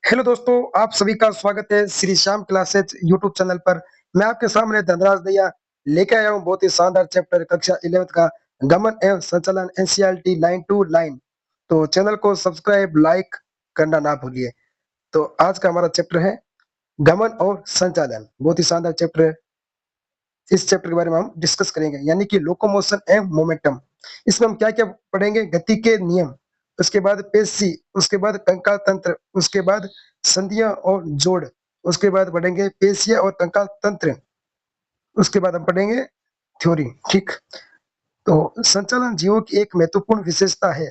Hello दोस्तों, आप सभी का स्वागत है Shri Shyam classes YouTube channel पर। मैं आपके सामने धनराज दहिया लेके आया हूँ बहुत ही शानदार चैप्टर कक्षा 11th का गमन एवं संचालन एनसीईआरटी लाइन टू लाइन। तो चैनल को सब्सक्राइब लाइक करना ना भूलिए। तो आज का हमारा चैप्टर है गमन और संचालन। बहुत ही शानदार चैप्टर है। इस चैप्टर के बारे में हम डिस्कस करेंगे, यानी कि लोकोमोशन एंड मोमेंटम। इसमें हम क्या क्या पढ़ेंगे? गति के नियम, उसके बाद पेशी, उसके बाद कंकाल तंत्र, उसके बाद संधियां और जोड़, उसके बाद पढ़ेंगे पेशियां और कंकाल तंत्र, उसके बाद हम पढ़ेंगे थ्योरी। ठीक। तो संचालन जीवों की एक महत्वपूर्ण विशेषता है।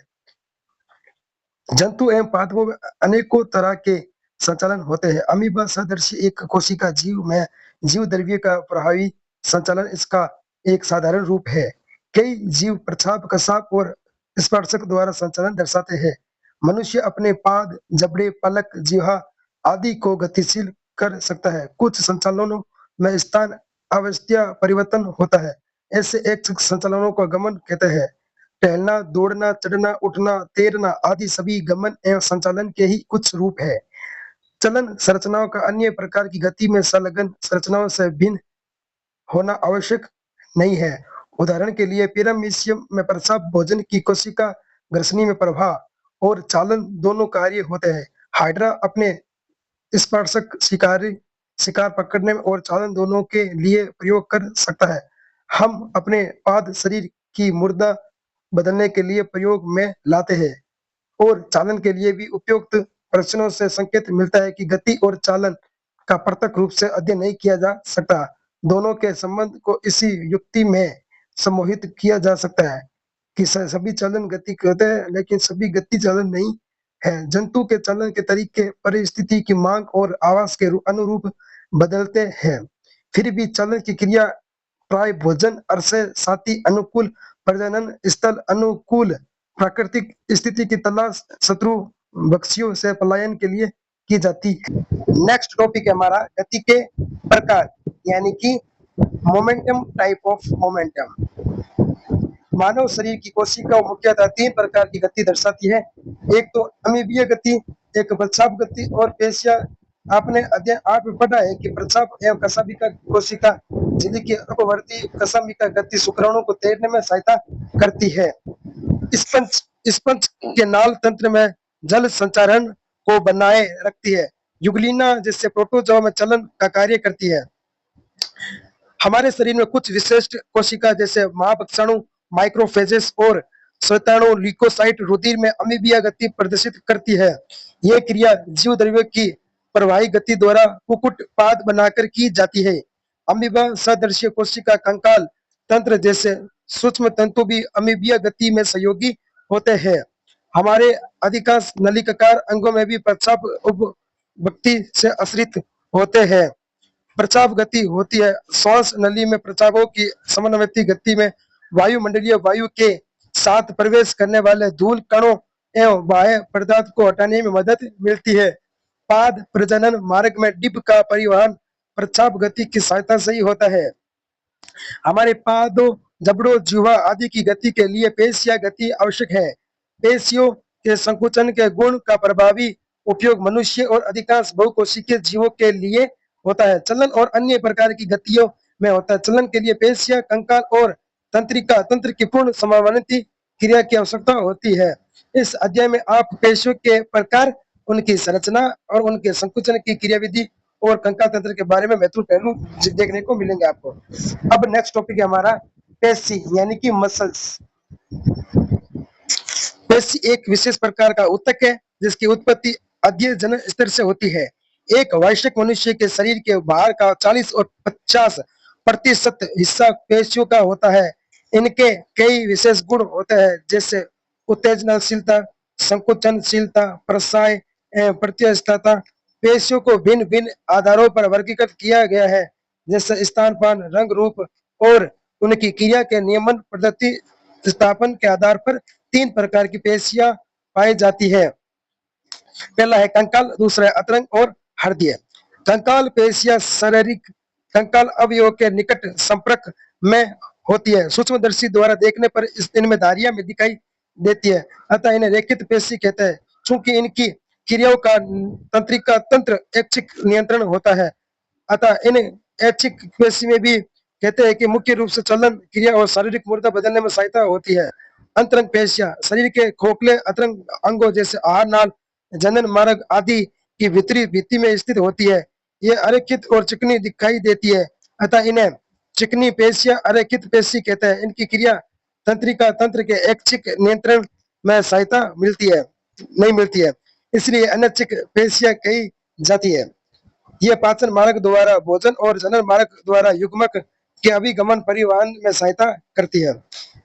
जंतु एवं पादपों में अनेकों तरह के संचालन होते हैं। अमीबा सदृश एक कोशिका जीव में जीव द्रव्य का प्रभावी संचालन इसका एक साधारण रूप है। कई जीव प्रसाव, कसाव और स्पर्शक द्वारा संचालन दर्शाते हैं। मनुष्य अपने पाद, जबड़े, पलक, जिह्वा आदि को गतिशील कर सकता है। कुछ संचालनों में स्थान अवस्था परिवर्तन होता है। ऐसे एक संचालनों को गमन कहते हैं। टहलना, दौड़ना, चढ़ना, उठना, तैरना आदि सभी गमन एवं संचालन के ही कुछ रूप है। चलन संरचनाओं का अन्य प्रकार की गति में संलग्न संरचनाओं से भिन्न होना आवश्यक नहीं है। उदाहरण के लिए पिरामिशियम में प्रसाव, भोजन की कोशिका ग्रसनी में प्रवाह और चालन दोनों कार्य होते हैं। हाइड्रा अपने स्पर्शक शिकार पकड़ने और चालन दोनों के लिए प्रयोग कर सकता है। हम अपने पाद शरीर की मुर्दा बदलने के लिए प्रयोग में लाते हैं और चालन के लिए भी उपयुक्त प्रश्नों से संकेत मिलता है कि गति और चालन का प्रत्यक्ष रूप से अध्ययन नहीं किया जा सकता। दोनों के संबंध को इसी युक्ति में सम्मोहित किया जा सकता है कि सभी चालन गति होते हैं, लेकिन सभी गति चालन नहीं है। जंतु के चालन के तरीके परिस्थिति की मांग और आवास के अनुरूप बदलते हैं। फिर भी चालन की क्रिया प्राय भोजन, अरसे, साथी, अनुकूल प्रजनन स्थल, अनुकूल प्राकृतिक स्थिति की तलाश, शत्रु बक्सियों से पलायन के लिए की जाती है। नेक्स्ट टॉपिक है हमारा गति के प्रकार, यानी कि मोमेंटम, टाइप ऑफ मोमेंटम। मानव शरीर की कोशिका मुख्यतः 3 प्रकार की गति दर्शाती है। एक तो अमीबीय गति, एक प्रसाव गति और पेशिया। आपने अध्ययन 8 में पढ़ा है कि प्रसाव एवं कशाभिका कोशिका झिल्ली की अपवर्ती कशाभिका गति शुक्राणु को तैरने में सहायता करती है। स्पंज के नाल तंत्र में जल संचारण को बनाए रखती है। युगलिना जिससे प्रोटोजोआ में चलन का कार्य करती है। हमारे शरीर में कुछ विशिष्ट कोशिका जैसे महापक्षाणु, माइक्रोफेजेस और श्वेताणु ल्यूकोसाइट रुधिर में अमीबिया गति प्रदर्शित करती है। यह क्रिया जीव द्रव्य की प्रवाही गति द्वारा कुकुट पाद बनाकर की जाती है। अमीबा सदृश कोशिका कंकाल तंत्र जैसे सूक्ष्म तंतु भी अमीबिया गति में सहयोगी होते हैं। हमारे अधिकांश नलिकाकार अंगों में भी प्रसाव उपभक्ति से आश्रित होते हैं। प्रसाव गति होती है। श्वास नली में प्रसावों की समन्वयी गति में वायुमंडलीय वायु के साथ प्रवेश करने वाले धूल कणों एवं बाह्य पदार्थ को हटाने में मदद मिलती है। पाद प्रजनन मार्ग में डिप का परिवहन प्रसाव गति की सहायता से ही होता है। हमारे पादों, जबड़ों, जिह्वा आदि की गति के लिए पेशिया गति आवश्यक है। पेशियों के संकुचन के गुण का प्रभावी उपयोग मनुष्य और अधिकांश बहुकोशिकीय जीवों के लिए होता है। चलन और अन्य प्रकार की गतियों में होता है। चलन के लिए पेशिया, कंकाल और तंत्र की पूर्ण समावनती क्रिया की आवश्यकता होती है। इस अध्याय में आप पेशियों के प्रकार, उनकी संरचना और उनके संकुचन की क्रियाविधि और कंकाल तंत्र के बारे में महत्वपूर्ण पहलू देखने को मिलेंगे आपको। अब नेक्स्ट टॉपिक है हमारा पेशी, यानी कि मसल्स। पेशी एक विशेष प्रकार का ऊतक है जिसकी उत्पत्ति अध्ययन स्तर से होती है। एक वयस्क मनुष्य के शरीर के बाहर का 40 और 50% हिस्सा पेशियों का होता है। इनके कई विशेष गुण होते हैं, जैसे उत्तेजनाशीलता, संकुचनशीलता, प्रसाय एवं प्रत्यस्थता। पेशियों को भिन्न भिन्न आधारों पर वर्गीकृत किया गया है, जैसे स्थानपान, रंग, रूप और उनकी क्रिया के नियमन पद्धति स्थापन के आधार पर 3 प्रकार की पेशियां पाई जाती है। पहला है कंकाल, दूसरा है अतरंग और हृदय। कंकाल पेशियां शारीरिक कंकाल अवयवों के निकट संपर्क में होती है। सूक्ष्मदर्शी द्वारा देखने पर इनमें धारियां में दिखाई देती है, अतः इन्हें रेखित पेशी कहते हैं। चूंकि इनकी क्रियाओं का तंत्रिका तंत्र ऐच्छिक नियंत्रण होता है। अतः इन ऐच्छिक पेशी में भी कहते हैं कि मुख्य रूप से चलन क्रिया और शारीरिक मुद्रा बदलने में सहायता होती है। अंतरंग पेशियां शरीर के खोखले अंतरंग अंगों जैसे आहार नाल, जनन मार्ग आदि की भीतरी भित्ति में स्थित होती है। ये अरेखित और चिकनी दिखाई देती है, अतः इन्हें चिकनी पेशियां अरेखित पेशी कहते हैं। इनकी क्रिया तंत्रिका तंत्र के ऐच्छिक नियंत्रण में सहायता मिलती है नहीं मिलती है, इसलिए अनैच्छिक पेशियां कही जाती है। ये पाचन मार्ग द्वारा भोजन और जनन मार्ग द्वारा युग्मक के अभिगमन परिवहन में सहायता करती है।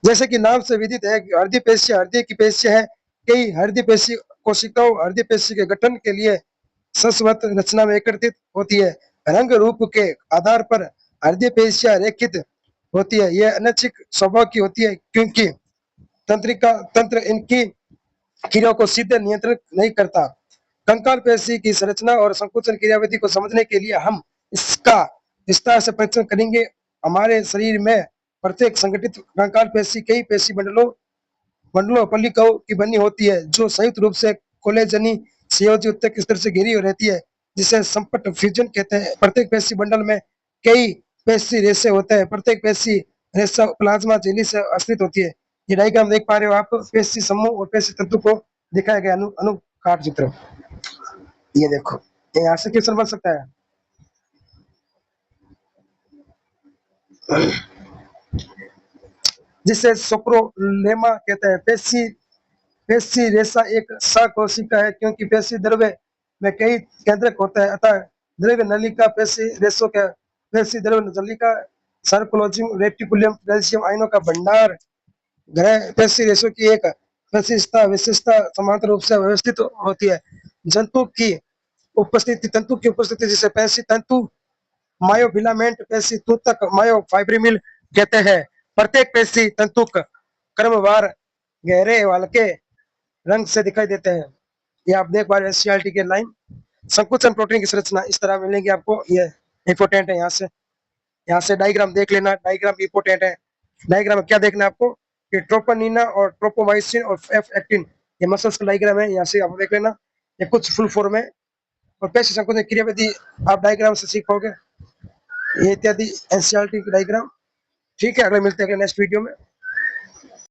जैसे कि नाम से विदित है, हृदय पेशियां हृदय की पेशियां है। कई हृदय पेशी कोशिकाओं हृदय पेशी के गठन के लिए सस्वत रचना में एकत्रित होती है। रंग रूप के आधार पर हृदय पेशियां रेखित होती है। यह अनैच्छिक स्वभाव की होती है क्योंकि तंत्रिका तंत्र इनकी क्रियाओं को सीधे नियंत्रित नहीं करता। कंकाल पेशी की संरचना और संकुचन क्रियाविधि को समझने के लिए हम इसका विस्तार से परीक्षण करेंगे। हमारे शरीर में प्रत्येक संगठित कंकाल पेशी कई पेशी मंडलों पल्लिकाओं की बनी होती है, जो संयुक्त रूप से कोलेजनी संयोजी ऊतक स्तर से घिरी रहती है, जिसे संपट फ्यूजन कहते हैं। प्रत्येक पेशी बंडल में कई पेशी रेशे होते हैं। प्रत्येक पेशी रेशा प्लाज्मा झिल्ली से आश्रित होती है। ये डायग्राम देख पा रहे हो आप, पेशी समूह और पेशी तंतु को दिखाया गया अनुकाट चित्र। ये देखो, ये यहाँ से क्वेश्चन बन सकता है। जिसे सोक्रोलेमा कहते हैं। पेशी रेशा एक सकोशिका है क्योंकि पेशी द्रव्य में कई केंद्रक होता है, अतः द्रव्य नलिका पेशी रेशों के पेशी द्रव्य नलिका सर्कुलोजियम रेटिकुलम कैल्शियम आयनों का भंडार ग्रह पेशी रेशों की एक विशेषता समांतर रूप से व्यवस्थित होती है। तंतु की उपस्थिति जिसे पेशी तंतु मायोफिलामेंट पेशी तूतक मायोफाइब्रिल कहते हैं। प्रत्येक पेशी तंतुक क्रमवार गहरे हल्के रंग से दिखाई देते हैं। ये आप देख पा रहे हैं एससीआरटी के लाइन। संकुचन प्रोटीन की संरचना इस तरह मिलेगी आपको। ये इंपोर्टेंट है, यहाँ से डायग्राम देख लेना। डायग्राम इंपोर्टेंट है। डायग्राम में क्या देखना है आपको कि ट्रोपोनिना और ट्रोपोमाइसिन और एफ एक्टिन, ये मसल्स का डायग्राम है। यहाँ से आप देख लेना, ये कुछ फुल फॉर्म है। और पेशी संकुचन क्रियाविधि आप डायग्राम से सीख पाओगे। ये इत्यादि एनसीईआरटी की डायग्राम। ठीक है, अगले मिलते हैं नेक्स्ट वीडियो में।